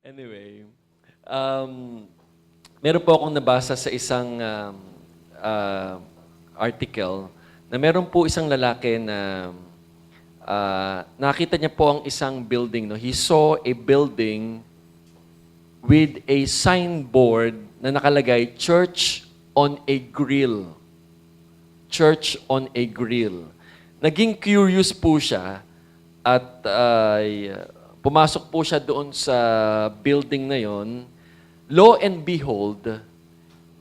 Anyway, meron po akong nabasa sa isang article na meron po isang lalaki na nakita niya po ang isang building. No? He saw a building with a signboard na nakalagay, Church on a Grill. Church on a Grill. Naging curious po siya at pumasok po siya doon sa building na yon. Lo and behold,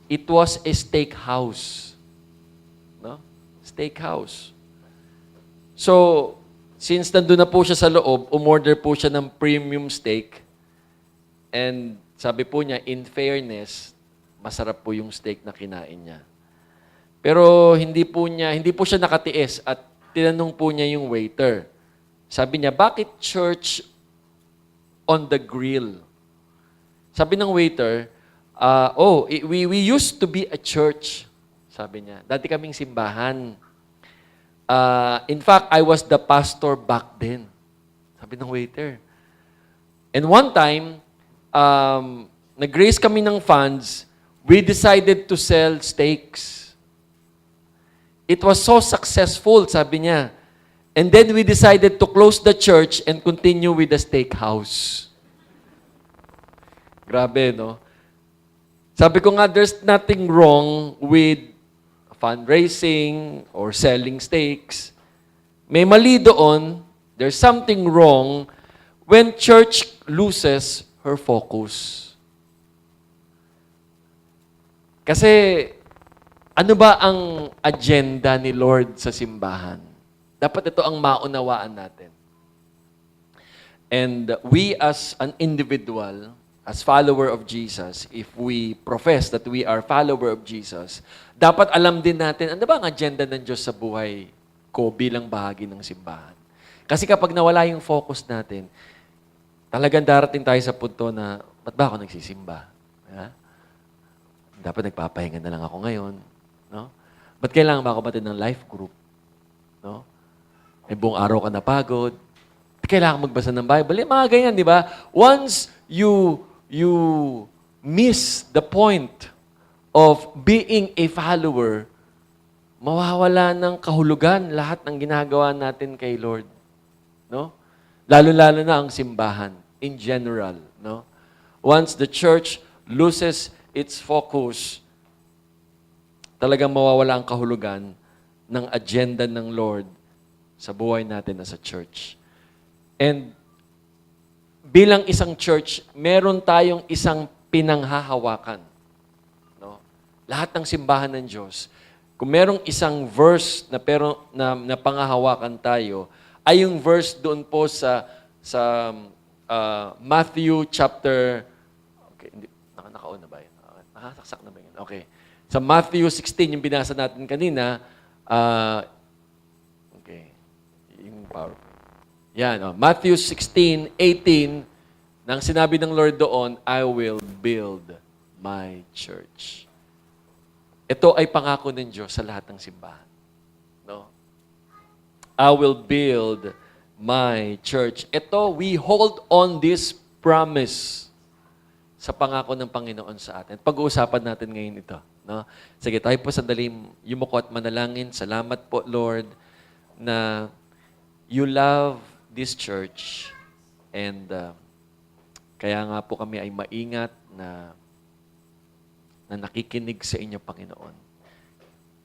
it was a steakhouse. No? Steakhouse. So, since nandun na po siya sa loob, umorder po siya ng premium steak. And sabi po niya, in fairness, masarap po yung steak na kinain niya. Pero hindi po siya nakatiis at tinanong po niya yung waiter. Sabi niya, bakit church on the grill? Sabi ng waiter, we used to be a church. Sabi niya, dati kaming simbahan. In fact, I was the pastor back then. Sabi ng waiter. And one time, nag-raise kami ng funds, we decided to sell steaks. It was so successful, sabi niya. And then we decided to close the church and continue with the steakhouse. Grabe, no? Sabi ko nga, there's nothing wrong with fundraising or selling steaks. May mali doon. There's something wrong when church loses her focus. Kasi, ano ba ang agenda ni Lord sa simbahan? Dapat ito ang maunawaan natin. And we as an individual, as follower of Jesus, if we profess that we are follower of Jesus, dapat alam din natin, ano ba ang agenda ng Diyos sa buhay ko bilang bahagi ng simbahan? Kasi kapag nawala yung focus natin, talagang darating tayo sa punto na, ba't ba ako nagsisimba? Ha? Dapat nagpapahinga na lang ako ngayon. No? Ba't kailangan ba ako batid ng life group? No? May buong araw ka napagod. Kailangan magbasa ng Bible. Yung mga ganyan, di ba? Once you miss the point of being a follower, mawawala ng kahulugan lahat ng ginagawa natin kay Lord. No? Lalo-lalo na ang simbahan in general. No? Once the church loses its focus, talagang mawawala ang kahulugan ng agenda ng Lord sa buhay natin as a church. And bilang isang church, meron tayong isang pinanghahawakan. No? Lahat ng simbahan ng Diyos, kung merong isang verse na panghahawakan tayo, ay yung verse doon po sa Matthew chapter, okay, nakauna ba yun? Nakasaksak na ba yun? Okay. Sa Matthew 16, yung binasa natin kanina, okay, yung power. Yan, Matthew 16:18, nang sinabi ng Lord doon, I will build my church. Ito ay pangako ng Diyos sa lahat ng simbahan. No? I will build my church. Ito, we hold on this promise sa pangako ng Panginoon sa atin. Pag-uusapan natin ngayon ito. No? Sige, tayo po sandali yumuko at manalangin. Salamat po, Lord, na you love this church. And kaya nga po kami ay maingat na nakikinig sa inyo, Panginoon.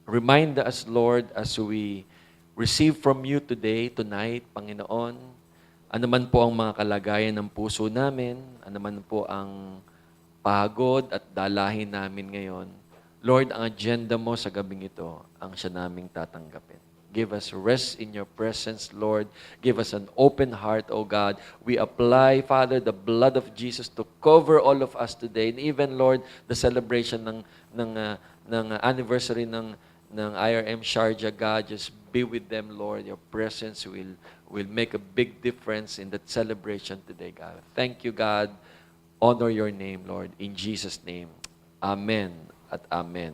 Remind us, Lord, as we receive from you today, tonight, Panginoon, ano man po ang mga kalagayan ng puso namin, ano man po ang pagod at dalahin namin ngayon, Lord, ang agenda mo sa gabing ito, ang siya naming tatanggapin. Give us rest in your presence, Lord. Give us an open heart, O God. We apply, Father, the blood of Jesus to cover all of us today. And even, Lord, the celebration ng anniversary ng IRM Sharjah, God, just be with them, Lord. Your presence will make a big difference in that celebration today, God. Thank you, God. Honor your name, Lord. In Jesus' name. Amen at amen.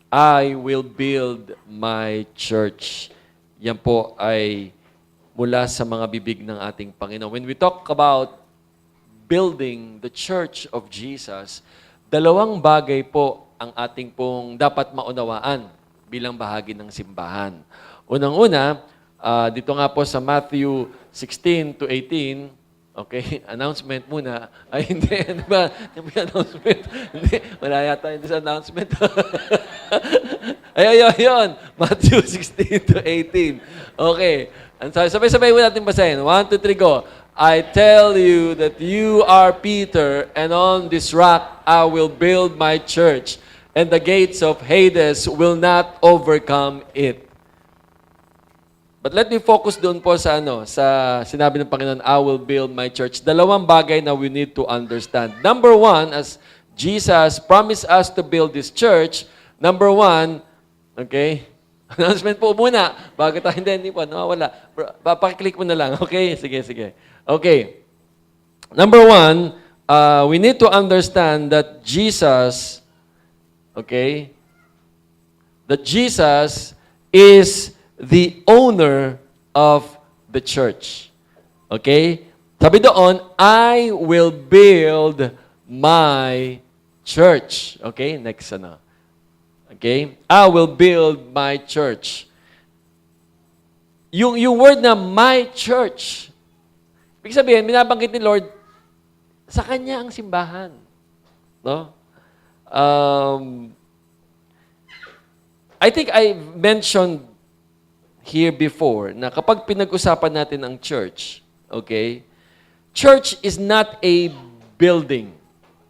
I will build my church. Yan po ay mula sa mga bibig ng ating Panginoon. When we talk about building the Church of Jesus, dalawang bagay po ang ating pong dapat maunawaan bilang bahagi ng simbahan. Unang-una, dito nga po sa Matthew 16 to 18, okay, announcement muna. Ay, hindi. Ano ba? Yung announcement. Hindi. Wala yata yung announcement. Ayun. Matthew 16 to 18. Okay. Sabay-sabay mo natin basahin. 1, 2, 3, go. I tell you that you are Peter, and on this rock I will build my church, and the gates of Hades will not overcome it. But let me focus doon po sa sinabi ng Panginoon, I will build my church. Dalawang bagay na we need to understand. Number one, as Jesus promised us to build this church, number one, okay, announcement po muna, bago tayo hindi po, nawawala. Pakiclick mo na lang, okay? Sige. Okay. Number one, we need to understand that Jesus, okay, that Jesus is the owner of the church. Okay? Sabi doon, I will build my church. Okay? Next Okay? I will build my church. Yung word na my church, ibig sabihin, binabanggit ni Lord, sa Kanya ang simbahan. No? I think I mentioned here before na kapag pinag-usapan natin ang church, okay, church is not a building.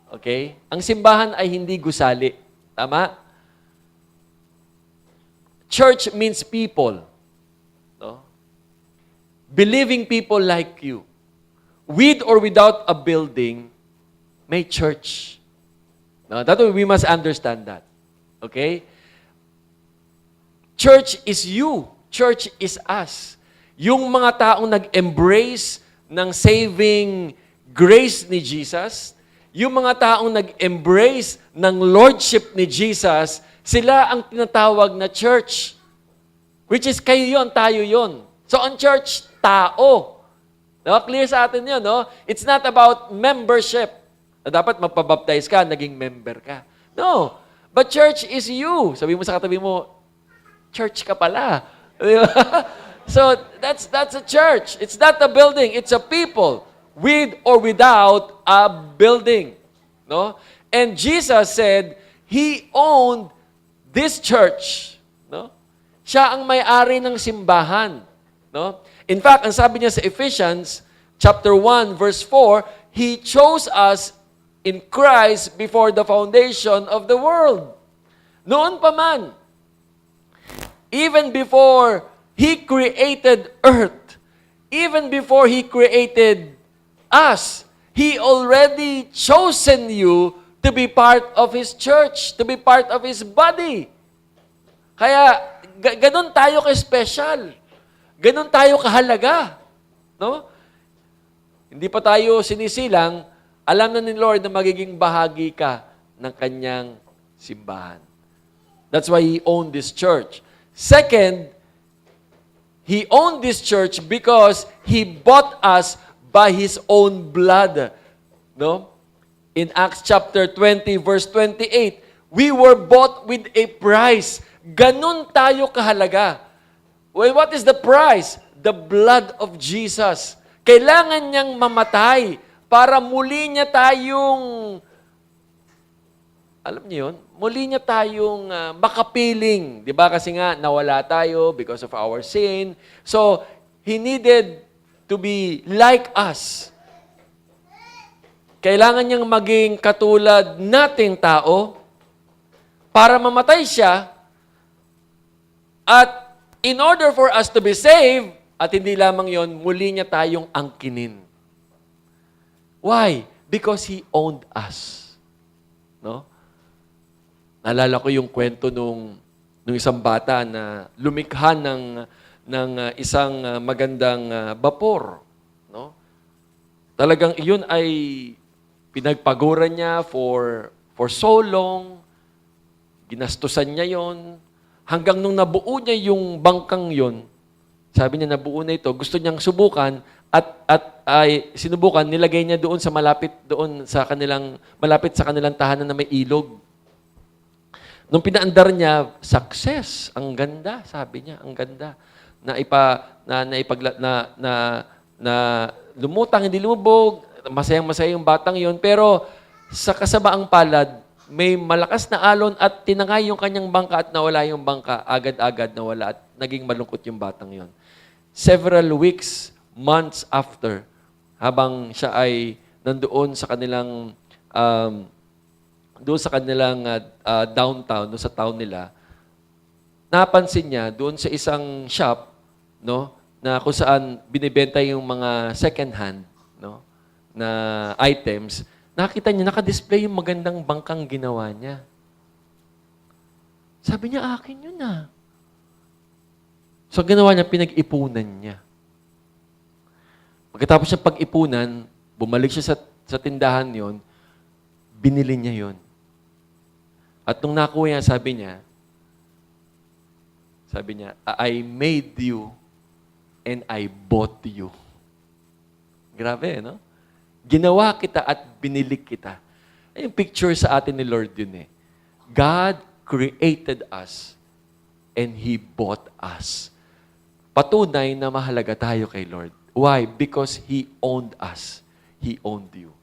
Okay? Ang simbahan ay hindi gusali. Tama? Church means people. No? Believing people like you. With or without a building, may church. No, that way we must understand that. Okay? Church is you. Church is us. Yung mga taong nag-embrace ng saving grace ni Jesus, yung mga taong nag-embrace ng lordship ni Jesus, sila ang tinatawag na church. Which is kayo yon, tayo yon. So ang church, tao. No? Clear sa atin yun, no? It's not about membership. Dapat magpabaptize ka, naging member ka. No. But church is you. Sabi mo sa katabi mo, church ka pala. So that's a church. It's not a building. It's a people with or without a building. No? And Jesus said, He owned this church. No? Siya ang may-ari ng simbahan. No? In fact, ang sabi niya sa Ephesians chapter 1 verse 4, He chose us in Christ before the foundation of the world. Noon pa man, even before He created earth, even before He created us, He already chosen you to be part of His church, to be part of His body. Kaya, ganun tayo ka-special. Ganun tayo kahalaga. No? Hindi pa tayo sinisilang, alam na ni Lord na magiging bahagi ka ng Kanyang simbahan. That's why He owned this church. Second, He owned this church because He bought us by His own blood. No? In Acts chapter 20, verse 28, we were bought with a price. Ganun tayo kahalaga. Well, what is the price? The blood of Jesus. Kailangan niyang mamatay para muli niya tayong, alam niyo yun, muli niya tayong makapiling. Di ba? Kasi nga, nawala tayo because of our sin. So, He needed to be like us. Kailangan niyang maging katulad nating tao para mamatay siya at in order for us to be saved, at hindi lamang yon, muli niya tayong angkinin. Why? Because He owned us. No? Naalala ko yung kwento nung isang bata na lumikha ng isang magandang bapor. No? Talagang iyon ay pinagpaguran niya for so long. Ginastusan niya yon. Hanggang nung nabuo niya yung bangkang yon, sabi niya nabuo na ito, gusto niyang subukan, At ay sinubukan, nilagay niya doon sa malapit sa kanilang tahanan na may ilog. Nung pinaandar niya, success. Ang ganda, sabi niya, ang ganda. Na lumutang, hindi lumubog, masayang-masaya yung batang yon. Pero sa kasabaang palad, may malakas na alon at tinangay yung kanyang bangka at nawala yung bangka. Agad-agad nawala at naging malungkot yung batang yon. Several weeks, months after, habang siya ay nandoon sa kanilang downtown, doon sa town nila, napansin niya doon sa isang shop, no, na kung saan binibenta yung mga second hand, no, na items, nakita niya naka-display yung magandang bangkang ginawa niya. Sabi niya, akin yun ah. So ginawa niya, pinag-ipunan niya. Pagkatapos niya pag-ipunan, bumalik siya sa tindahan yon, binili niya yon. At nung nakuha niya, sabi niya, I made you and I bought you. Grabe, no? Ginawa kita at binili kita. Ay, yung picture sa atin ni Lord yun eh. God created us and He bought us. Patunay na mahalaga tayo kay Lord. Why? Because He owned us. He owned you.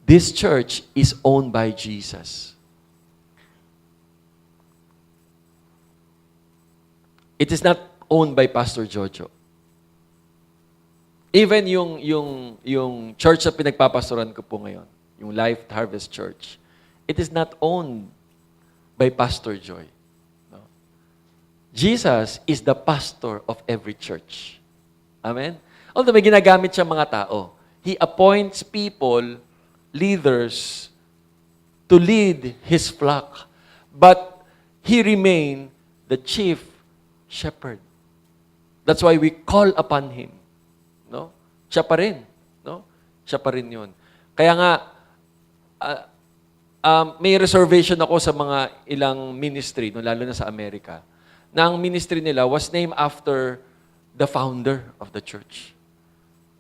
This church is owned by Jesus. It is not owned by Pastor Jojo. Even yung church na pinagpapastoran ko po ngayon, yung Life Harvest Church, it is not owned by Pastor Joy. No? Jesus is the pastor of every church. Amen? Although may ginagamit siya mga tao, He appoints people, leaders, to lead His flock. But He remained the chief shepherd. That's why we call upon Him. No? Siya pa rin. No? Siya pa rin yun. Kaya nga, may reservation ako sa mga ilang ministry, no, lalo na sa Amerika, na ang ministry nila was named after the founder of the church.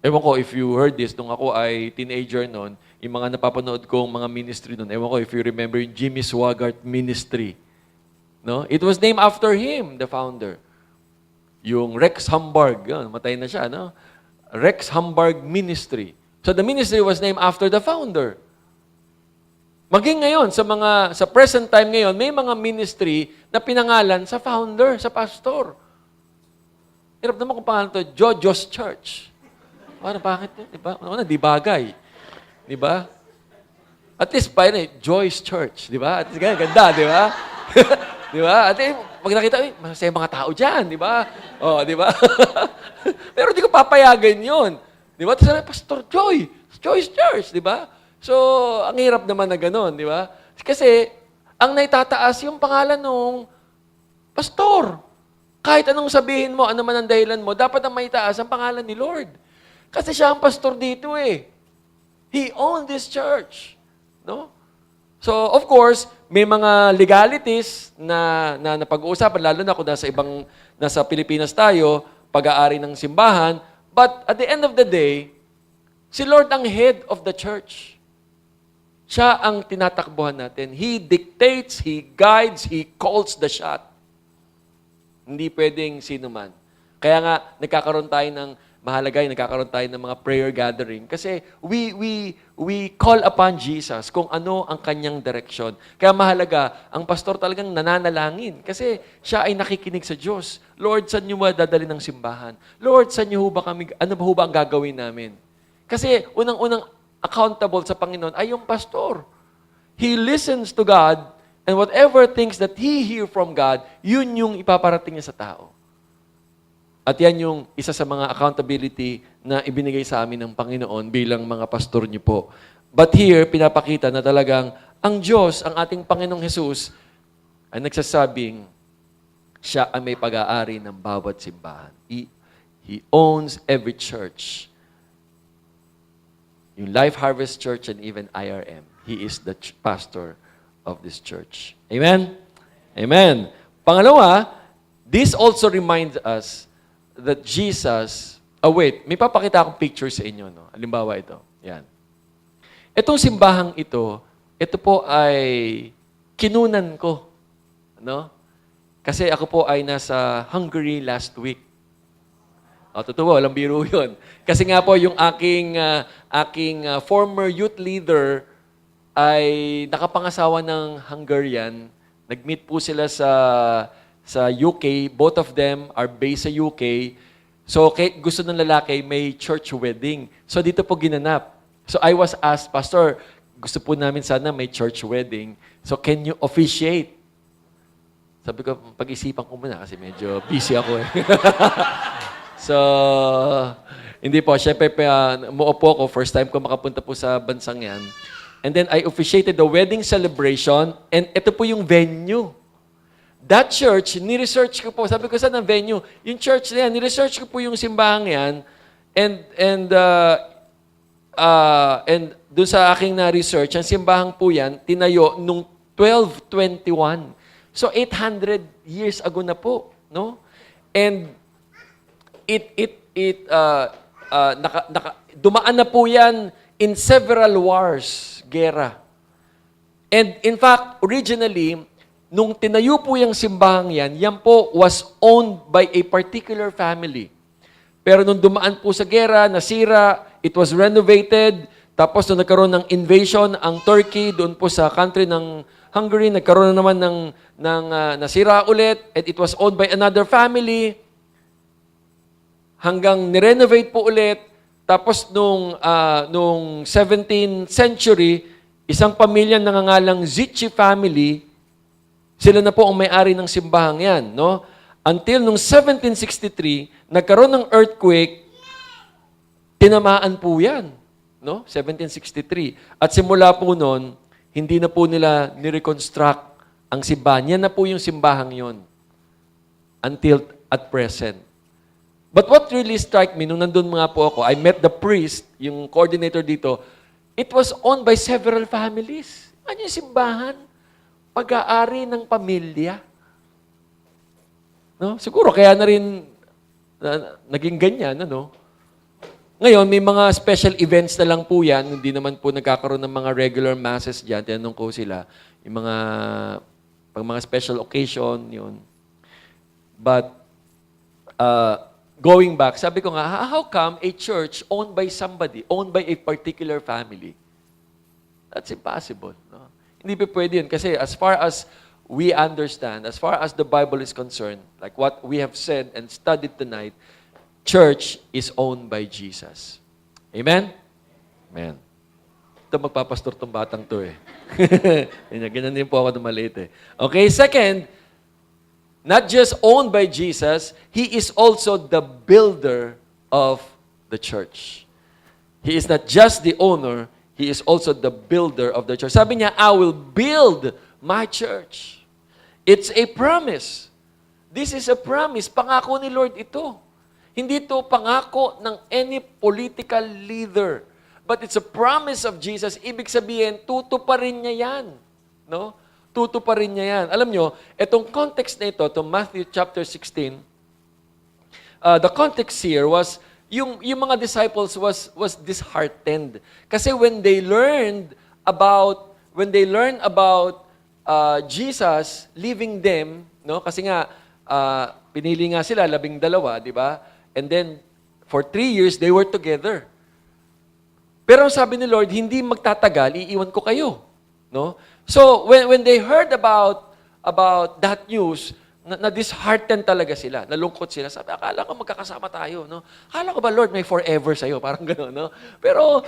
Ewan ko if you heard this, nung ako ay teenager noon, yung mga napapanood kong mga ministry noon, ewan ko if you remember yung Jimmy Swaggart Ministry. No? It was named after him, the founder. Yung Rex Hamburg, yun, matay na siya, no? Rex Hamburg Ministry. So the ministry was named after the founder. Maging ngayon, sa present time ngayon, may mga ministry na pinangalan sa founder, sa pastor. Hirap naman kung pangalan to, Jojo's Church. Ano, bakit? Diba? Ano, di bagay. Di ba? At least, Joy's Church. Di ba? At least, ganda, di ba? Di ba? At pag nakita, masaya mga tao dyan, di ba? Oh, di ba? Pero di ko papayagan yun. Di ba? Tapos Pastor Joy, Joy's Church, di ba? So, ang hirap naman na gano'n, di ba? Kasi, ang naitataas yung pangalan ng pastor. Kahit anong sabihin mo, ano man ang dahilan mo, dapat ang maitaas ang pangalan ni Lord. Kasi siya ang pastor dito eh. He owned this church. No? So, of course, may mga legalities na napag-uusapan, lalo na kung nasa Pilipinas tayo, pag-aari ng simbahan. But at the end of the day, si Lord ang head of the church. Siya ang tinatakbuhan natin. He dictates, He guides, He calls the shot. Hindi pwedeng sino man. Kaya nga, nagkakaroon tayo ng mga prayer gathering kasi we call upon Jesus kung ano ang kanyang direksyon. Kaya mahalaga, ang pastor talagang nananalangin kasi siya ay nakikinig sa Diyos. Lord, saan niyo ba dadalhin ng simbahan? Lord, saan niyo ba kami, ano ba ang gagawin namin? Kasi unang-unang accountable sa Panginoon ay yung pastor. He listens to God and whatever things that he hear from God, yun yung ipaparating niya sa tao. At yan yung isa sa mga accountability na ibinigay sa amin ng Panginoon bilang mga pastor niyo po. But here, pinapakita na talagang ang Diyos, ang ating Panginoong Jesus, ay nagsasabing, siya ang may pag-aari ng bawat simbahan. He owns every church. Yung Life Harvest Church and even IRM. He is the pastor of this church. Amen? Amen. Pangalawa, this also reminds us that Jesus Oh, wait. May papakita akong picture sa inyo. No? Halimbawa ito. Yan. Itong simbahang ito po ay kinunan ko. No? Kasi ako po ay nasa Hungary last week. Totoo, walang biro yun. Kasi nga po, yung aking former youth leader ay nakapangasawa ng Hungarian. Nag-meet po sila sa UK. Both of them are based sa UK. So, gusto ng lalaki may church wedding. So, dito po ginanap. So, I was asked, Pastor, gusto po namin sana may church wedding. So, can you officiate? Sabi ko, pag-isipan ko muna kasi medyo busy ako eh. So, hindi po. Siyempre, umuopo ako. First time ko makapunta po sa bansang yan. And then, I officiated the wedding celebration. And ito po yung venue. That church, ni-research ko po. Sabi ko, saan ang venue? Yung church na yan, ni-research ko po yung simbahang yan. And doon sa aking na-research, ang simbahang po yan, tinayo nung 1221. So, 800 years ago na po. No? And dumaan na po yan in several wars, gera. And in fact, originally, nung tinayo po yung simbahang yan po was owned by a particular family. Pero nung dumaan po sa gera, nasira, it was renovated, tapos nung nagkaroon ng invasion ang Turkey, doon po sa country ng Hungary, nagkaroon na naman ng nasira ulit, and it was owned by another family, hanggang nirenovate po ulit, tapos nung 17th century, isang pamilya nangangalang Zichy family, sila na po ang may-ari ng simbahang yan, no? Until nung 1763, nagkaroon ng earthquake, tinamaan po yan, no? 1763. At simula po noon, hindi na po nila ni-reconstruct ang simbahan. Yan na po yung simbahang yon until at present. But what really struck me, nung nandun mga po ako, I met the priest, yung coordinator dito, it was owned by several families. Ano yung simbahan? Pag-aari ng pamilya. No? Siguro kaya na rin naging ganyan, ano? Ngayon, may mga special events na lang po yan. Hindi naman po nagkakaroon ng mga regular masses dyan. Tinanong ko sila. Yung pag mga special occasion, yun. But, going back, sabi ko nga, how come a church owned by somebody, owned by a particular family? That's impossible. No? Hindi pa pwede yun. Kasi as far as we understand, as far as the Bible is concerned, like what we have said and studied tonight, church is owned by Jesus. Amen? Amen. Ito magpapastor tong batang to eh. Ganyan din po ako na maliit eh. Okay, second, not just owned by Jesus, He is also the builder of the church. He is not just the owner, He is also the builder of the church. Sabi niya, I will build my church. It's a promise. This is a promise. Pangako ni Lord ito. Hindi ito pangako ng any political leader. But it's a promise of Jesus. Ibig sabihin, tutuparin niya yan. No? Tutuparin niya yan. Alam nyo, itong context na ito, to Matthew chapter 16, the context here was, yung mga disciples was disheartened. Kasi when they learned about Jesus leaving them, no? Kasi nga pinili nga sila 12, di ba? And then for 3 years they were together. Pero sabi ni Lord, hindi magtatagal, iiwan ko kayo, no? So when they heard about that news, na disheartened talaga sila, nalungkot sila. Sabi, akala ko magkakasama tayo, no? Akala ko ba, Lord, may forever sa'yo? Parang gano'n, no? Pero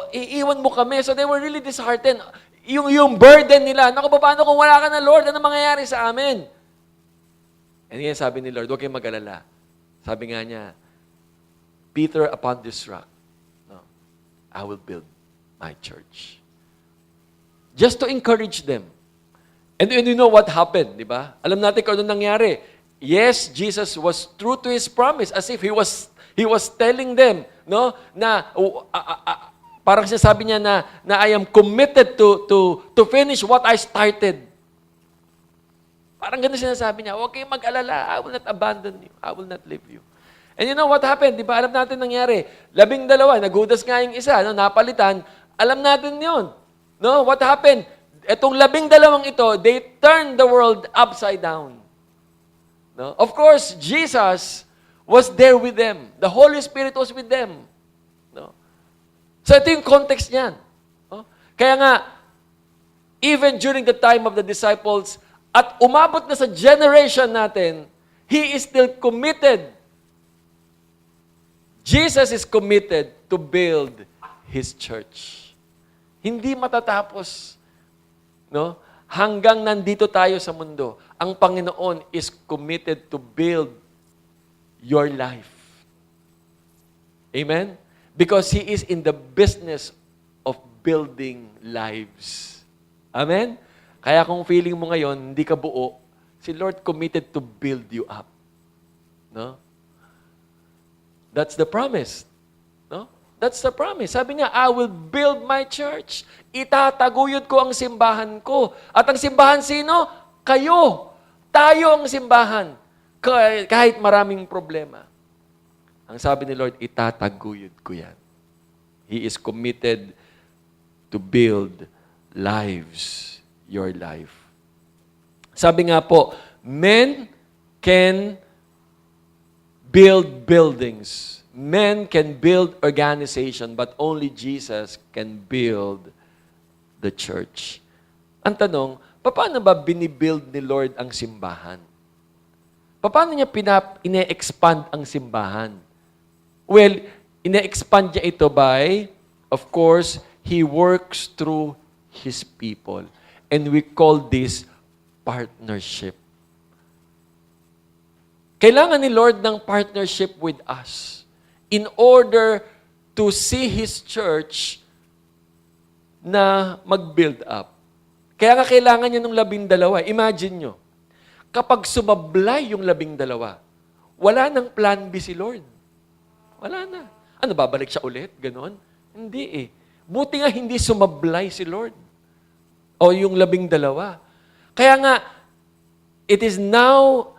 iiwan mo kami. So they were really disheartened. Yung burden nila, naku, paano kung wala ka na, Lord? Ano mangyayari sa amin? And yan sabi ni Lord, huwag kayong mag-alala. Sabi nga niya, Peter, upon this rock, no, I will build my church. Just to encourage them. And you know what happened, di ba? Alam natin kung ano nangyari. Yes, Jesus was true to His promise as if He was telling them, no, na parang sinasabi niya na I am committed to finish what I started. Parang ganun sinasabi niya, huwag kayong mag-alala, I will not abandon you, I will not leave you. And you know what happened? Di ba alam natin nangyari? 12, nagudas nga yung isa, no? Napalitan. Alam natin yun. No? What happened? Etong 12 ito, they turned the world upside down. No? Of course, Jesus was there with them. The Holy Spirit was with them. No? So ito yung context niyan. No? Kaya nga, even during the time of the disciples, at umabot na sa generation natin, He is still committed. Jesus is committed to build His church. Hindi matatapos. No? Hanggang nandito tayo sa mundo, ang Panginoon is committed to build your life. Amen? Because He is in the business of building lives. Amen? Kaya kung feeling mo ngayon, hindi ka buo, si Lord committed to build you up. No? That's the promise. No? That's the promise. Sabi niya, I will build my church. Itataguyod ko ang simbahan ko. At ang simbahan sino? Kayo. Tayo ang simbahan. Kahit maraming problema. Ang sabi ni Lord, itataguyod ko yan. He is committed to build lives, your life. Sabi nga po, men can build buildings. Men can build organization, but only Jesus can build the church. Ang tanong, paano ba binibuild ni Lord ang simbahan? Paano niya ine-expand ang simbahan? Well, ine-expand niya ito by, of course, He works through His people. And we call this partnership. Kailangan ni Lord ng partnership with us in order to see His church na mag-build up. Kaya nga kailangan niya ng 12. Imagine nyo, kapag sumablay yung 12, wala nang plan B si Lord. Wala na. Ano, babalik siya ulit? Ganon? Hindi eh. Buti nga hindi sumablay si Lord. O yung 12. Kaya nga, it is now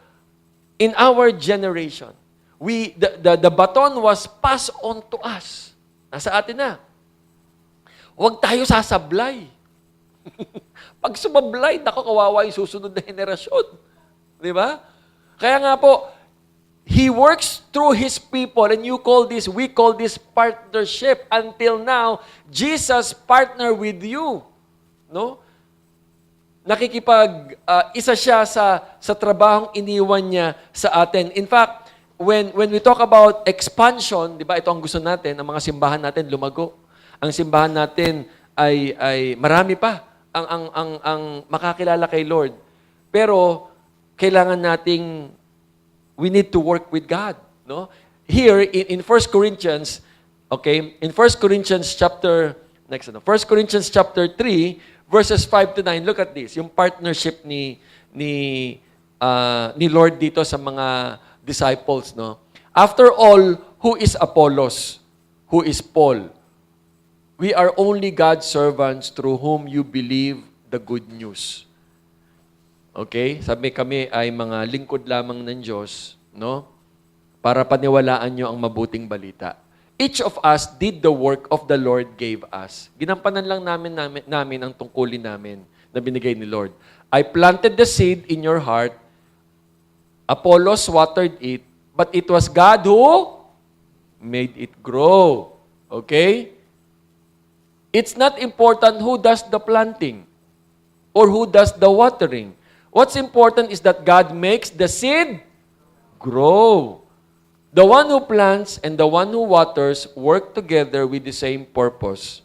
in our generation, the baton was passed on to us. Nasa atin na. Huwag tayo sasablay. Pag sumablay, naku, kawawa yung susunod na henerasyon. Di ba? Kaya nga po, He works through His people, and we call this partnership. Until now, Jesus partner with you. No? Isa siya sa trabahong iniwan niya sa atin. In fact, when we talk about expansion, di ba, ito ang gusto natin, ang mga simbahan natin lumago. Ang simbahan natin ay marami pa ang makakilala kay Lord. Pero kailangan nating we need to work with God, no? Here in 1 Corinthians, okay? In 1 Corinthians chapter 1 Corinthians chapter 3 verses 5 to 9. Look at this, yung partnership ni Lord dito sa mga disciples, no? After all, who is Apollos? Who is Paul? We are only God's servants through whom you believe the good news. Okay? Sabi kami ay mga lingkod lamang ng Diyos, no? Para paniwalaan nyo ang mabuting balita. Each of us did the work of the Lord gave us. Ginampanan lang namin ang tungkulin namin na binigay ni Lord. I planted the seed in your heart. Apollos watered it, but it was God who made it grow. Okay? It's not important who does the planting or who does the watering. What's important is that God makes the seed grow. The one who plants and the one who waters work together with the same purpose,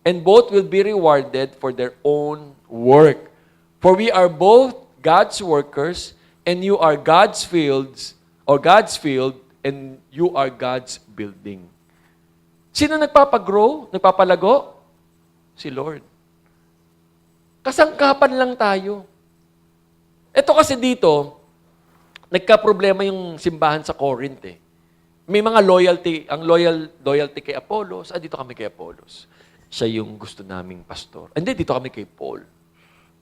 and both will be rewarded for their own work. For we are both God's workers, and you are God's fields, or God's field, and you are God's building. Sino nagpapagrow? Nagpapalago? Si Lord. Kasangkapan lang tayo. Ito kasi dito, nagka-problema yung simbahan sa Corinth eh. May mga loyalty, ang loyalty kay Apollos, dito kami kay Apollos. Siya yung gusto naming pastor. Hindi, dito kami kay Paul.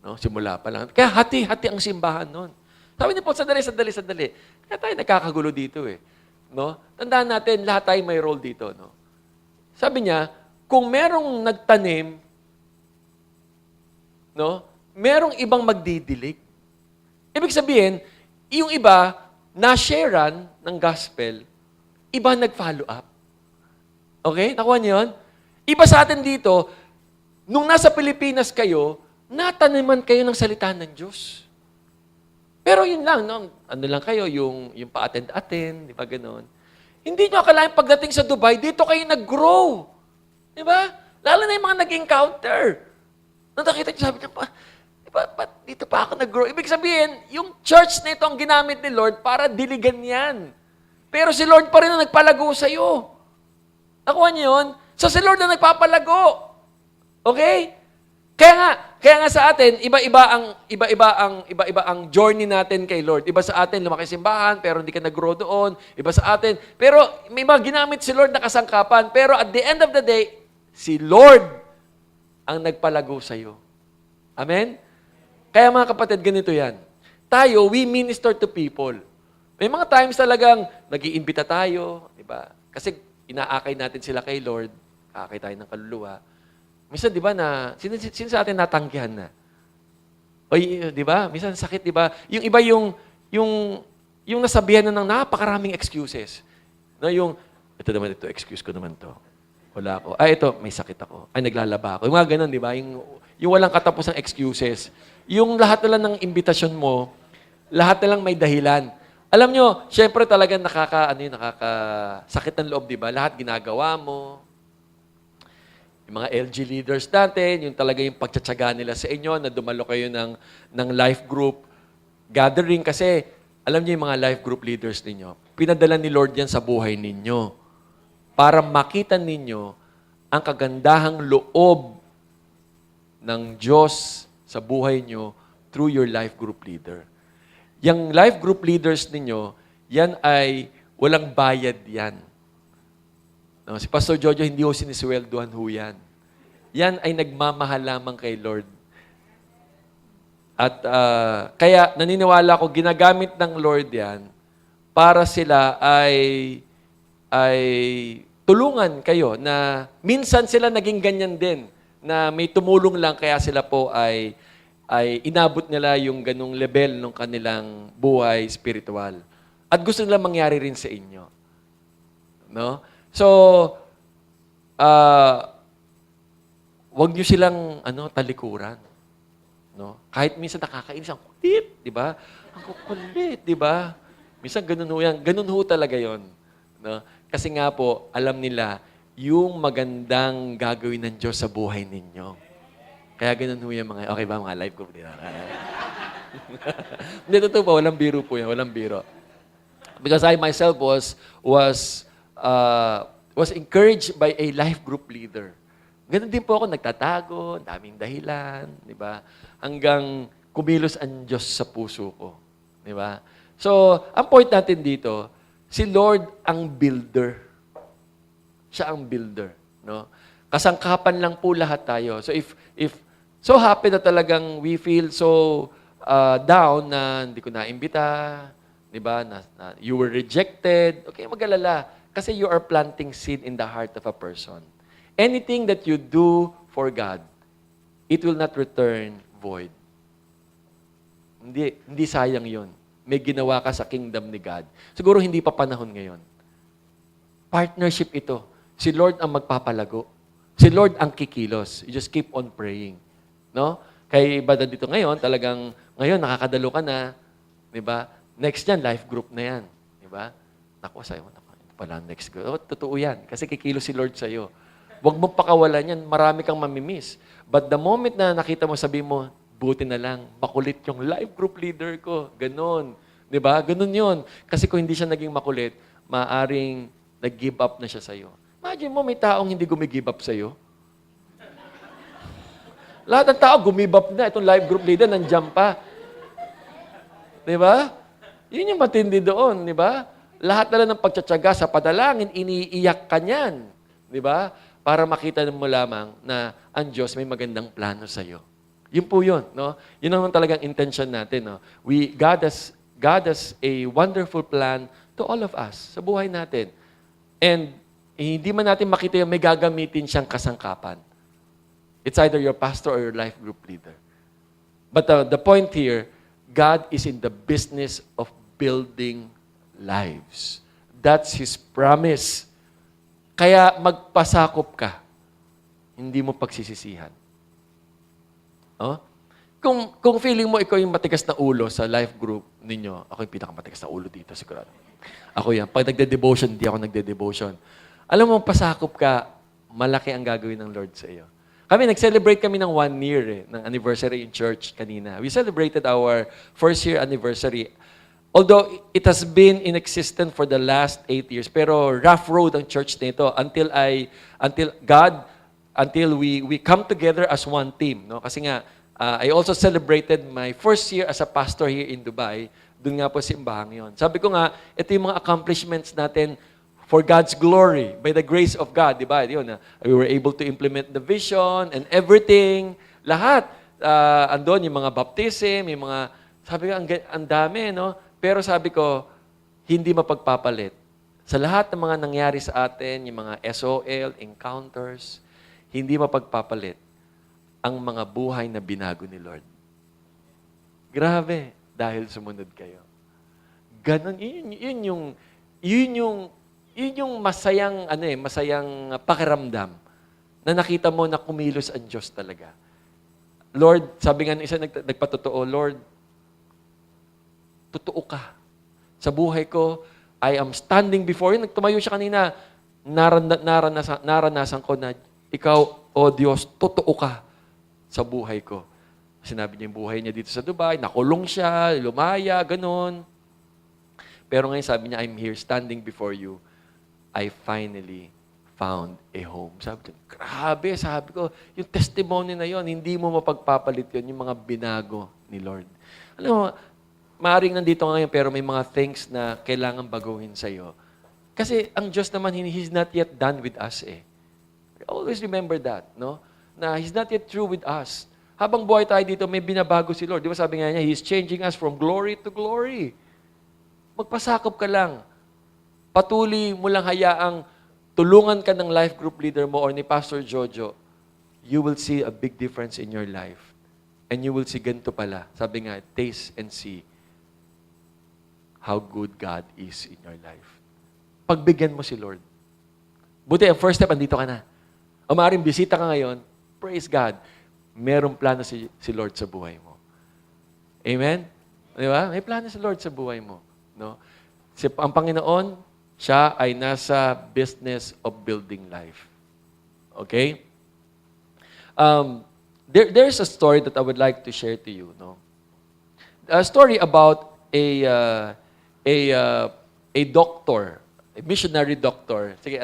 No? Simula pa lang. Kaya hati-hati ang simbahan noon. Sabi ni Paul, sandali. Kaya tayo nagkakagulo dito eh. No? Tandaan natin, lahat tayo may role dito. No? Sabi niya, kung merong nagtanim, no, merong ibang magdidilig. Ibig sabihin, yung iba, na-sharean ng gospel, iba nag-follow up. Okay? Nakuha niyo yun? Iba sa atin dito, nung nasa Pilipinas kayo, nataniman kayo ng salita ng Diyos. Pero yun lang, no? Ano lang kayo, yung pa-attend-attend, di ba ganon? Hindi nyo akalain pagdating sa Dubai, dito kayo nag-grow. Di ba? Lalo na yung mga nag-encounter. Nung nakita nyo, sabi nyo, ba't dito pa ako nag-grow? Ibig sabihin, yung church na ito ang ginamit ni Lord para diligan yan. Pero si Lord pa rin ang nagpalago sa'yo. Nakuha niyo yun? So si Lord ang nagpapalago. Okay? Kaya nga sa atin, iba-iba ang journey natin kay Lord. Iba sa atin, lumaki simbahan, pero hindi ka nag-grow doon. Iba sa atin, pero may mga ginamit si Lord na kasangkapan. Pero at the end of the day, si Lord ang nagpalago sa'yo. Amen? Kaya mga kapatid, ganito yan. Tayo, we minister to people. May mga times talagang nag-iimbita tayo, di ba? Kasi inaakay natin sila kay Lord, aakay tayo ng kaluluwa. Minsan, di ba, sino sa atin natanggihan na? O, di ba? Minsan sakit, di ba? Yung iba yung nasabihan na ng napakaraming excuses. No, ito naman, excuse ko naman to. Wala ako. Ito, may sakit ako. Naglalaba ako. Yung mga ganun, di ba? Yung walang katapusang excuses. Yung lahat na lang ng imbitasyon mo, lahat na lang may dahilan. Alam nyo, syempre talaga nakakasakit ng loob, di ba? Lahat ginagawa mo. Yung mga LG leaders natin, yung talaga yung pagtsatsaga nila sa inyo, na dumalo kayo ng life group gathering. Kasi, alam niyo yung mga life group leaders ninyo, pinadala ni Lord yan sa buhay ninyo para makita ninyo ang kagandahang loob ng Diyos sa buhay nyo through your life group leader. Yung life group leaders ninyo, yan ay walang bayad yan. No, si Pastor Jojo, hindi ho sinisweldohan ho yan. Yan ay nagmamahal lamang kay Lord. At kaya naniniwala ko, ginagamit ng Lord yan para sila ay tulungan kayo na minsan sila naging ganyan din, na may tumulong lang kaya sila po ay inabot nila yung ganong level ng kanilang buhay spiritual. At gusto nila mangyari rin sa inyo. No? So, wag niyo silang talikuran. No? Kahit minsan nakakainis, ang kulit, di ba? Ang kulit, di ba? Minsan ganun ho yan. Ganun ho talaga yon. No? Kasi nga po, alam nila yung magandang gagawin ng Diyos sa buhay ninyo. Kaya ganun ho yung mga, okay ba mga live group nila? Hindi, totoo po, walang biro po yan, walang biro. Because I myself was encouraged by a life group leader. Ganun din po ako, nagtatago, daming dahilan, di ba? Hanggang kumilos ang Diyos sa puso ko. Di ba? So, ang point natin dito, si Lord ang builder. Siya ang builder. No? Kasangkapan lang po lahat tayo. So, if so happy na talagang we feel so down na hindi ko naimbita, di ba? Na you were rejected. Okay, mag-alala. Kasi you are planting seed in the heart of a person. Anything that you do for God, it will not return void. Hindi sayang yun. May ginawa ka sa kingdom ni God. Siguro hindi pa panahon ngayon. Partnership ito. Si Lord ang magpapalago. Si Lord ang kikilos. You just keep on praying. No? Kay iba dito ngayon, talagang ngayon nakakadalo ka na, 'di ba? Next yan, life group na yan, 'di ba? Naku, sayo mo pala next group. Totoo 'yan kasi kikilos si Lord sa iyo. Huwag mo pakawalan yan, marami kang mamimiss. But the moment na nakita mo, sabi mo, buti na lang, makulit yung life group leader ko. Ganon. 'Di ba? Ganon 'yon. Kasi kung hindi siya naging makulit, maaring nag-give up na siya sa iyo. Imagine mo, may taong hindi gumigive up sa'yo. Lahat ng tao, gumive up na. Itong life group leader, nandiyan pa. Di ba? Yun yung matindi doon, di ba? Lahat na lang ng pagtsatsaga sa padalangin, iniiyak ka niyan. Di ba? Para makita mo lamang na ang Diyos may magandang plano sa'yo. Yun po yun. No? Yun naman talagang intention natin. No? God has a wonderful plan to all of us, sa buhay natin. And hindi man natin makita yung may gagamitin siyang kasangkapan. It's either your pastor or your life group leader. But the point here, God is in the business of building lives. That's His promise. Kaya magpasakop ka. Hindi mo pagsisisihan. Oh? Kung feeling mo ikaw yung matigas na ulo sa life group ninyo, ako yung pinakamatigas na ulo dito, sigurado. Ako yan. Pag nagde-devotion, hindi ako nagde-devotion. Alam mo, pasakop ka, malaki ang gagawin ng Lord sa iyo. Nag-celebrate kami ng 1 year ng anniversary in church kanina. We celebrated our first year anniversary. Although it has been in existence for the last 8 years, pero rough road ang church nito until we come together as one team. No? Kasi nga, I also celebrated my first year as a pastor here in Dubai. Doon nga po simbahang yon. Sabi ko nga, ito yung mga accomplishments natin for God's glory, by the grace of God, di ba? Yun, we were able to implement the vision and everything. Lahat. Andun, yung mga baptism, yung mga, sabi ko, ang dami, no? Pero sabi ko, hindi mapagpapalit. Sa lahat ng mga nangyari sa atin, yung mga SOL, encounters, hindi mapagpapalit ang mga buhay na binago ni Lord. Grabe, dahil sumunod kayo. Ganon, yun yung masayang, masayang pakiramdam na nakita mo na kumilos ang Diyos talaga. Lord, sabi nga ng isa nagpatotoo, Lord, totoo ka. Sa buhay ko, I am standing before you. Nagtumayo siya kanina, naranasan ko na ikaw, O Diyos, totoo ka sa buhay ko. Sinabi niya yung buhay niya dito sa Dubai, nakulong siya, lumaya, ganon. Pero ngayon sabi niya, I'm here standing before you. I finally found a home. Sabi ko, grabe, sabi ko, yung testimony na yon, hindi mo mapagpapalit yun, yung mga binago ni Lord. Alam mo, maaaring nandito ngayon, pero may mga things na kailangan baguhin sa'yo. Kasi ang Diyos naman, He's not yet done with us eh. Always remember that, no? Na He's not yet through with us. Habang buhay tayo dito, may binabago si Lord. Di ba sabi nga niya, He's changing us from glory to glory. Magpasakop ka lang. Patuloy mo lang hayaang tulungan ka ng life group leader mo or ni Pastor Jojo, you will see a big difference in your life. And you will see ganito pala. Sabi nga, taste and see how good God is in your life. Pagbigyan mo si Lord. Buti, ang first step, andito ka na. O maaaring bisita ka ngayon, praise God. Merong plano si Lord sa buhay mo. Amen? Di ba? May plano si Lord sa buhay mo. No? Ang Panginoon, siya ay nasa business of building life. Okay? There's a story that I would like to share to you. No? A story about a doctor, a missionary doctor. Sige,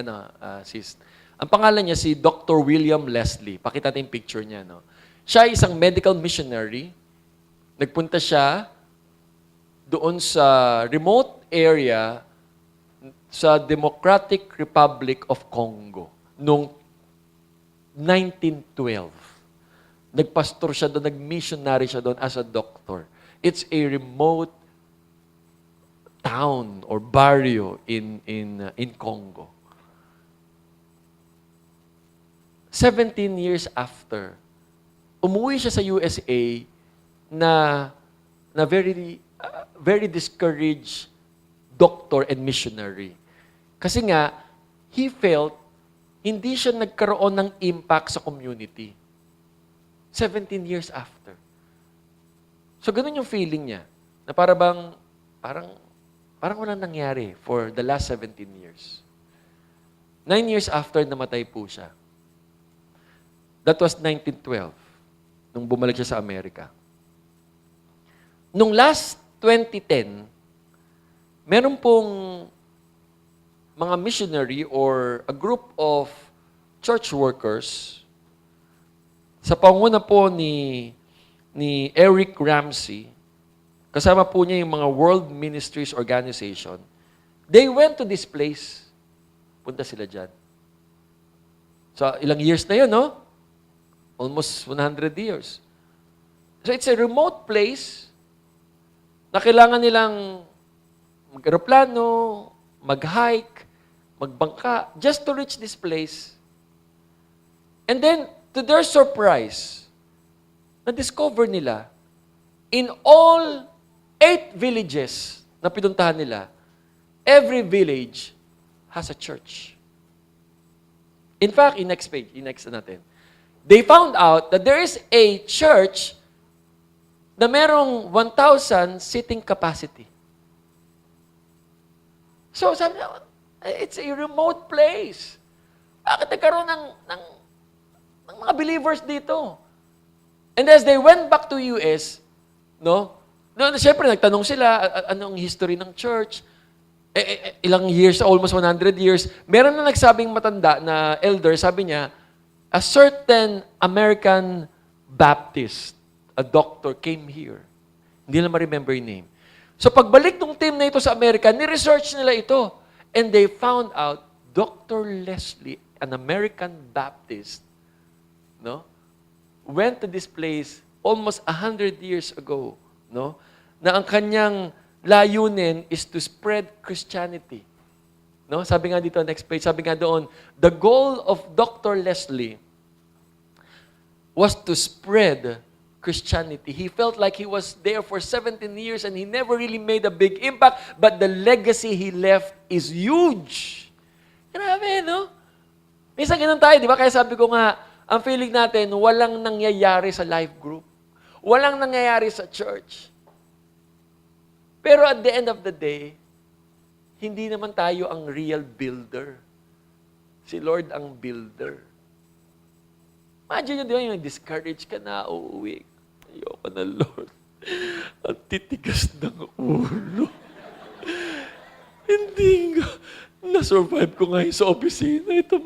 sis. Ang pangalan niya si Dr. William Leslie. Pakita natin yung picture niya. No? Siya ay isang medical missionary. Nagpunta siya doon sa remote area sa Democratic Republic of Congo noong 1912. Nagpastor siya doon, nag-missionary siya doon as a doctor. It's a remote town or barrio in Congo. 17 years after, umuwi siya sa USA na very discouraged doctor and missionary. Kasi nga, he felt hindi siya nagkaroon ng impact sa community. 17 years after. So, ganun yung feeling niya. Na parang walang nangyari for the last 17 years. 9 years after, namatay po siya. That was 1912, nung bumalik siya sa Amerika. Nung last 2010, meron pong mga missionary or a group of church workers sa panguna po ni Eric Ramsey, kasama po niya yung mga World Ministries Organization. They went to this place. Punta sila dyan. So, ilang years na yun, no? Almost 100 years. So, it's a remote place na kailangan nilang mag-aeroplano, mag-hike, magbangka, just to reach this place. And then, to their surprise, na-discover nila, in all 8 villages na pinuntahan nila, every village has a church. In fact, next page, next natin, they found out that there is a church na merong 1,000 seating capacity. So, sabi niya, it's a remote place. Bakit nagkaroon ng mga believers dito? And as they went back to US, siyempre nagtanong sila, anong history ng church? Ilang years, almost 100 years. Meron na nagsabing matanda na elder, sabi niya, a certain American Baptist, a doctor, came here. Hindi na ma-remember yung name. So pagbalik ng team na ito sa Amerika, ni-research nila ito. And they found out, Dr. Leslie, an American Baptist, went to this place almost 100 years ago, na ang kanyang layunin is to spread Christianity. Sabi nga dito, next page, sabi nga doon, the goal of Dr. Leslie was to spread Christianity. He felt like he was there for 17 years and he never really made a big impact, but the legacy he left is huge. Grabe, no? Minsan ganun tayo, di ba? Kaya sabi ko nga, ang feeling natin, walang nangyayari sa life group. Walang nangyayari sa church. Pero at the end of the day, hindi naman tayo ang real builder. Si Lord ang builder. Imagine nyo, di ba, yung discourage ka na, uuwi. Ayoko na, Lord. Ang titigas ng ulo. Hindi nga. Na-survive ko ngayon sa opisina. Itong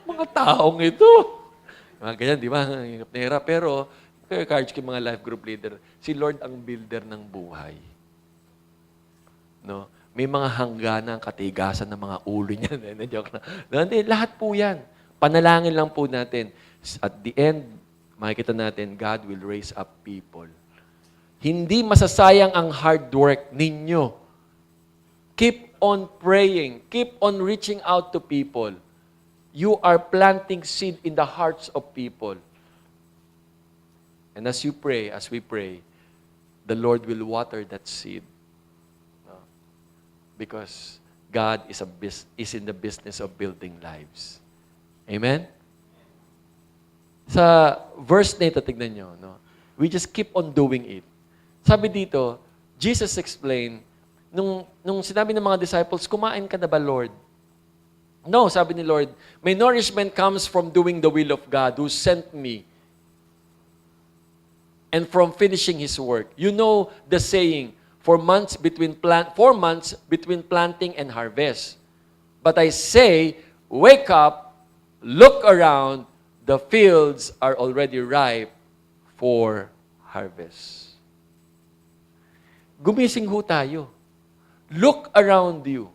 mga taong ito. Mga ganyan, di ba? Hirap na hirap. Pero, encourage ko yung mga life group leader. Si Lord ang builder ng buhay. May mga hangganang katigasan ng mga ulo niya. Joke na. Lahat po yan. Panalangin lang po natin. At the end, makikita natin, God will raise up people. Hindi masasayang ang hard work ninyo. Keep on praying. Keep on reaching out to people. You are planting seed in the hearts of people. And as you pray, as we pray, the Lord will water that seed. Because God is in the business of building lives. Amen? Sa verse na ito, tignan nyo, we just keep on doing it. Sabi dito, Jesus explained, nung sinabi ng mga disciples, kumain ka na ba, Lord? No, sabi ni Lord, my nourishment comes from doing the will of God who sent me and from finishing His work. You know the saying, 4 months between planting and harvest. But I say, wake up, look around, the fields are already ripe for harvest. Gumising ho tayo. Look around you.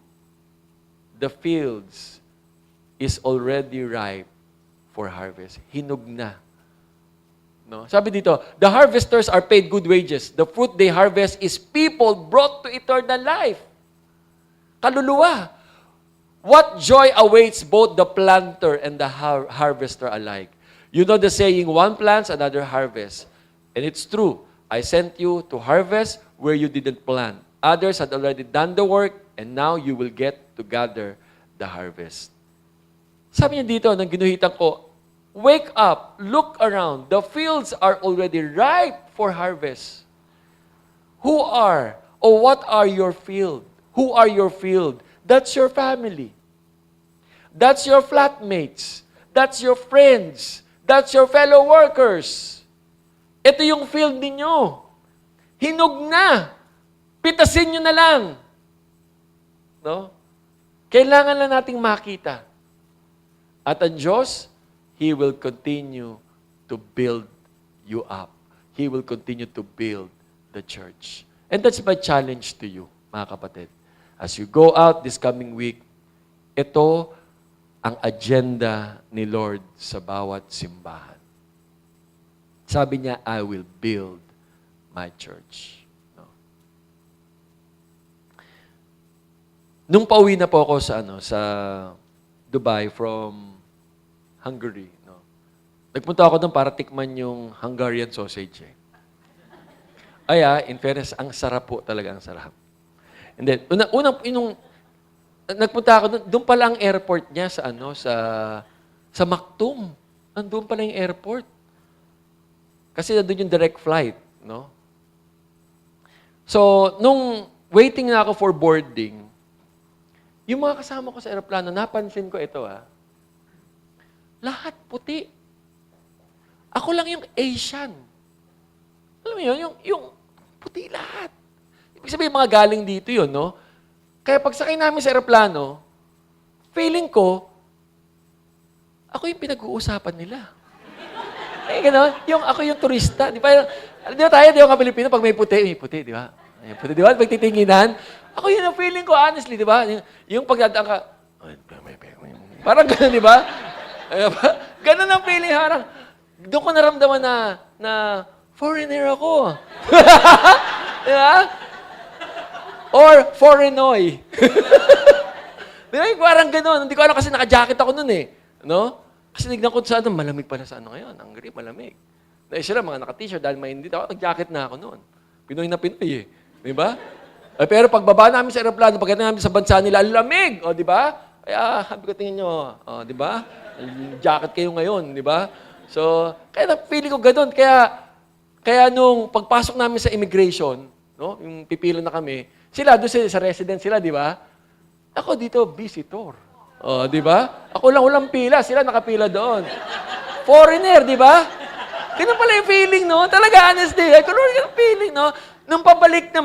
The fields is already ripe for harvest. Hinog na. Sabi dito, the harvesters are paid good wages. The fruit they harvest is people brought to eternal life. Kaluluwa. What joy awaits both the planter and the harvester alike. You know the saying, one plants, another harvests. And it's true. I sent you to harvest where you didn't plant. Others had already done the work, and now you will get to gather the harvest. Sabi niya dito, nang ginuhitan ko, wake up, look around. The fields are already ripe for harvest. Who are, or what are your field? Who are your field? That's your family. That's your flatmates. That's your friends. That's your fellow workers. Ito yung field ninyo. Hinog na. Pitasin nyo na lang. Kailangan lang nating makita. At ang Diyos, He will continue to build you up. He will continue to build the church. And that's my challenge to you, mga kapatid. As you go out this coming week, ito ang agenda ni Lord sa bawat simbahan. Sabi niya, I will build my church. Nung pauwi na po ako sa Dubai from Hungary, no? Nagpunta ako doon para tikman yung Hungarian sausage. In fairness, ang sarap po talaga, ang sarap. And then, nagpunta ako doon pala ang airport niya sa Maktoum. Nandun pala yung airport. Kasi nandun yung direct flight, no? So, nung waiting na ako for boarding, yung mga kasama ko sa aeroplano, napansin ko ito, lahat puti. Ako lang yung Asian. Alam mo yun, yung puti lahat. Ibig sabihin, mga galing dito yun, no? Kaya pag sakay namin sa aeroplano, feeling ko, ako yung pinag-uusapan nila. Gano'n, ako yung turista. Di ba tayo, di ba mga Pilipino, pag may puti, di ba? May puti, di ba? Pag titinginan, ako yun ang feeling ko, honestly, di ba? Yung pagdadaan ka, parang gano'n, di ba? Gano'n ang feeling, harang. Doon ko naramdaman na foreigner ako. Di ba? Or foreignoy. Di ba? Parang gano'n. Hindi ko alam kasi naka-jacket ako nun no? Kasi tignan ko sa malamig pala sa ngayon. Hungary, malamig. Sila, mga naka-t-shirt, dahil mainit ako, nag-jacket na ako noon. Pinoy na Pinoy Di ba? Pero pagbaba namin sa aeroplano, pagdating namin sa bansa nila, ang lamig. O, di ba? Kaya, sabi ko, tingin nyo, di ba? Jacket kayo ngayon, di ba? So, kaya feeling ko gano'n. Kaya nung pagpasok namin sa immigration, no, yung pipila na kami, sila, doon sa resident sila, di ba? Ako dito, visitor. O, di ba? Ako lang walang pila, sila nakapila doon. Foreigner, di ba? Ganun pala yung feeling, no? Talaga, honestly. Ganun yung feeling, no? Nung pabalik,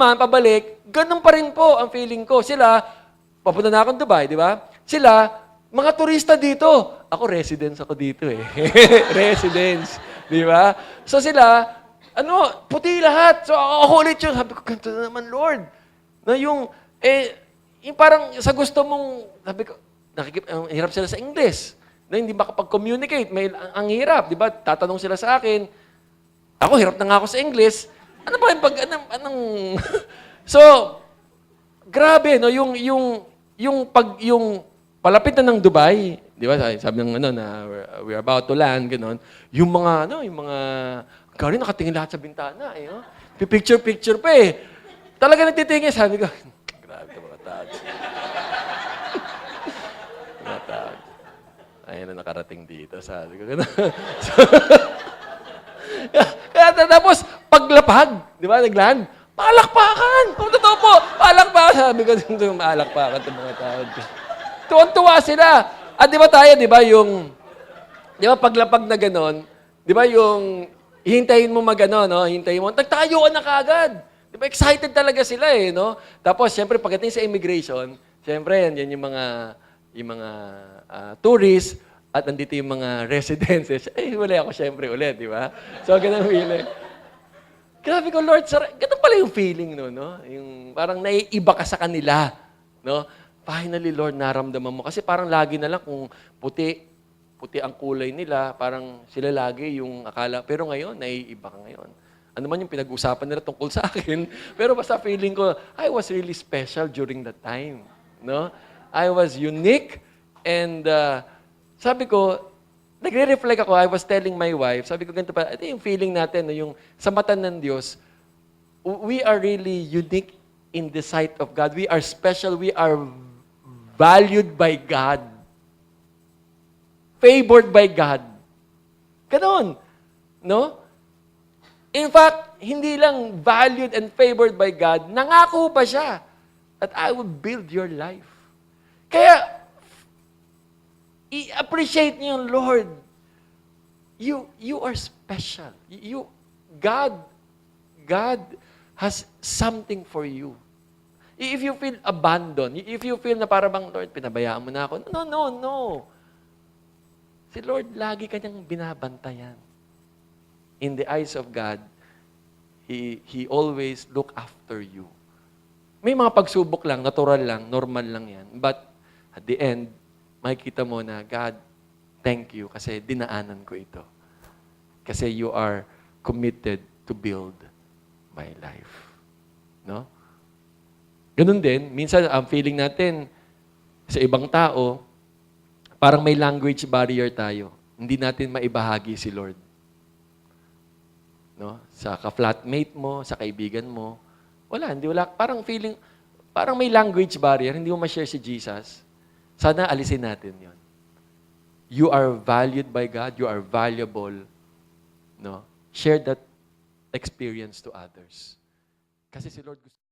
ganun pa rin po ang feeling ko. Sila, papunta na akong Dubai, di ba? Sila, mga turista dito. Ako, residence ako dito Residence. Di ba? So sila, puti lahat. So ako ulit yun. Sabi ko, ganito na naman, Lord. Na yung parang sa gusto mong, sabi ko, hirap sila sa English. Na hindi makapag-communicate. Ang hirap, di ba? Tatanong sila sa akin. Ako, hirap na nga ako sa English. Ano ba yung So, grabe, no? Yung palapit na ng Dubai, di ba? Sabi ng na we're about to land, gano'n. Yung mga gari nakatingin lahat sa bintana, no? Picture pa Talaga nagtitingin, sabi ko, grabe ito mga tao. Mga tao. Ayun na nakarating dito, sabi ko. Kaya tapos, paglapag, di ba, nagland, palakpakan! Kung totoo po, palakpakan. Sabi ko, palakpakan itong mga tao. Tuwan-tuwa sila. At di ba tayo, di ba, paglapag na gano'n, di ba yung, hintayin mo no? Hintayin mo, nagtayo ka na kaagad. Di ba, excited talaga sila no? Tapos, siyempre, pagdating sa immigration, siyempre, yan yung mga tourists, at nandito yung mga residents. Wala ako siyempre ulit, di ba? So, ganun feeling. Grabe ko, Lord, ganun pala yung feeling, no? Yung parang naiiba ka sa kanila, no? Finally, Lord, naramdaman mo. Kasi parang lagi na lang kung puti ang kulay nila, parang sila lagi yung akala. Pero ngayon, naiiba ka ngayon. Ano man yung pinag-usapan nila tungkol sa akin, pero basta feeling ko, I was really special during that time, no? I was unique, and sabi ko, nagre-reflect ako, I was telling my wife, sabi ko ganito pa, ito yung feeling natin, yung sa mata ng Diyos, we are really unique in the sight of God. We are special. We are valued by God. Favored by God. Ganon. No? In fact, hindi lang valued and favored by God, nangako pa siya that I will build your life. Kaya, i-appreciate niyo yung Lord. You are special. God has something for you. If you feel abandoned, if you feel na para bang, Lord, pinabayaan mo na ako. No. Si Lord, lagi kanyang binabantayan. In the eyes of God, He always look after you. May mga pagsubok lang, natural lang, normal lang yan. But at the end, makikita mo na, God, thank you kasi dinaanan ko ito. Kasi you are committed to build my life. No? Ganun din, minsan ang feeling natin sa ibang tao, parang may language barrier tayo. Hindi natin maibahagi si Lord. No? Sa ka-flatmate mo, sa kaibigan mo, wala. Parang feeling, parang may language barrier, hindi mo ma-share si Jesus. Sana alisin natin yon. You are valued by God, you are valuable. No? Share that experience to others. Kasi si Lord gusto